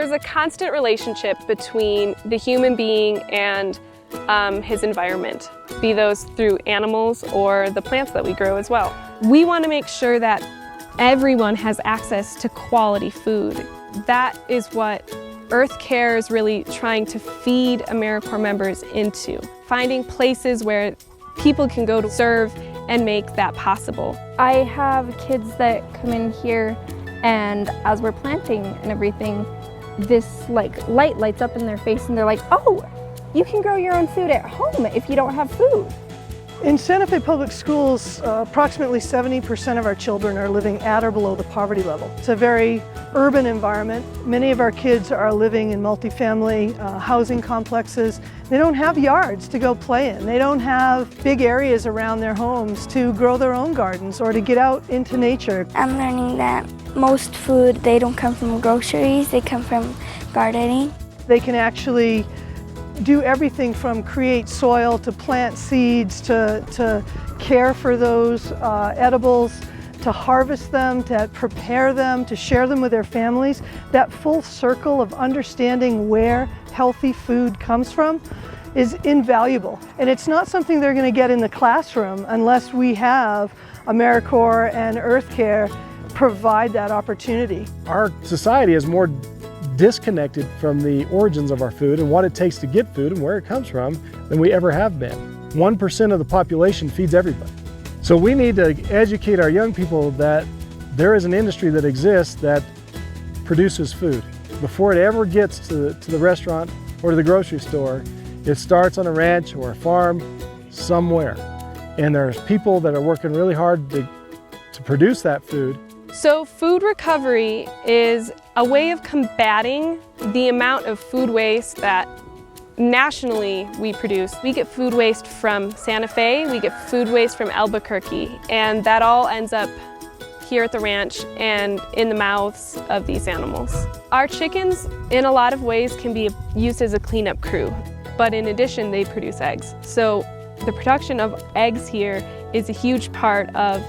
There's a constant relationship between the human being and his environment, be those through animals or the plants that we grow as well. We want to make sure that everyone has access to quality food. That is what Earth Care is really trying to feed AmeriCorps members into, finding places where people can go to serve and make that possible. I have kids that come in here, and as we're planting and everything, this light lights up in their face and they're like, oh, you can grow your own food at home if you don't have food. In Santa Fe Public Schools, approximately 70% of our children are living at or below the poverty level. It's a very urban environment. Many of our kids are living in multifamily housing complexes. They don't have yards to go play in. They don't have big areas around their homes to grow their own gardens or to get out into nature. I'm learning that most food, they don't come from groceries, they come from gardening. They can actually do everything from create soil to plant seeds to care for those edibles, to harvest them, to prepare them, to share them with their families. That full circle of understanding where healthy food comes from is invaluable. And it's not something they're going to get in the classroom unless we have AmeriCorps and Earth Care provide that opportunity. Our society is more disconnected from the origins of our food and what it takes to get food and where it comes from than we ever have been. 1% of the population feeds everybody. So we need to educate our young people that there is an industry that exists that produces food. Before it ever gets to the restaurant or to the grocery store, it starts on a ranch or a farm somewhere. And there's people that are working really hard to produce that food. So food recovery is a way of combating the amount of food waste that nationally we produce. We get food waste from Santa Fe, we get food waste from Albuquerque, and that all ends up here at the ranch and in the mouths of these animals. Our chickens, in a lot of ways, can be used as a cleanup crew, but in addition, they produce eggs. So the production of eggs here is a huge part of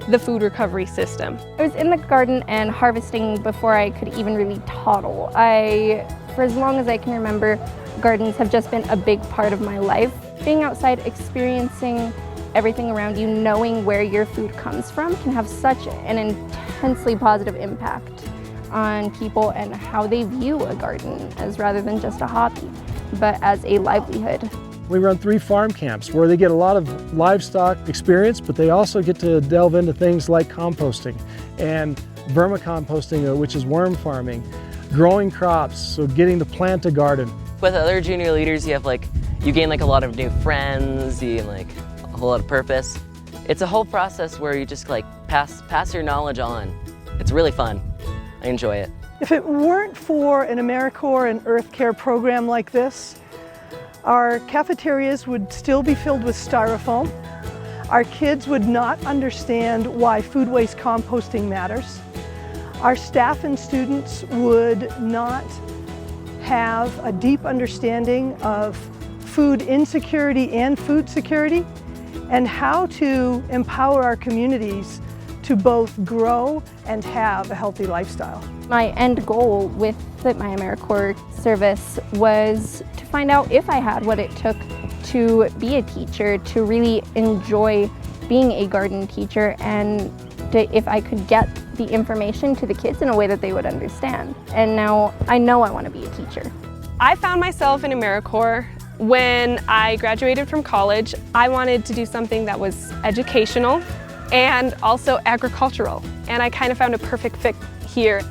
the food recovery system. I was in the garden and harvesting before I could even really toddle. For as long as I can remember, gardens have just been a big part of my life. Being outside, experiencing everything around you, knowing where your food comes from can have such an intensely positive impact on people and how they view a garden as rather than just a hobby, but as a livelihood. We run 3 farm camps where they get a lot of livestock experience, but they also get to delve into things like composting and vermicomposting, which is worm farming, growing crops, so getting to plant a garden. With other junior leaders, you gain a lot of new friends, you gain a whole lot of purpose. It's a whole process where you just pass your knowledge on. It's really fun. I enjoy it. If it weren't for an AmeriCorps and Earth Care program like this, our cafeterias would still be filled with styrofoam. Our kids would not understand why food waste composting matters. Our staff and students would not have a deep understanding of food insecurity and food security, and how to empower our communities to both grow and have a healthy lifestyle. My end goal with my AmeriCorps service was to find out if I had what it took to be a teacher, to really enjoy being a garden teacher, and if I could get the information to the kids in a way that they would understand. And now I know I want to be a teacher. I found myself in AmeriCorps when I graduated from college. I wanted to do something that was educational and also agricultural, and I kind of found a perfect fit here.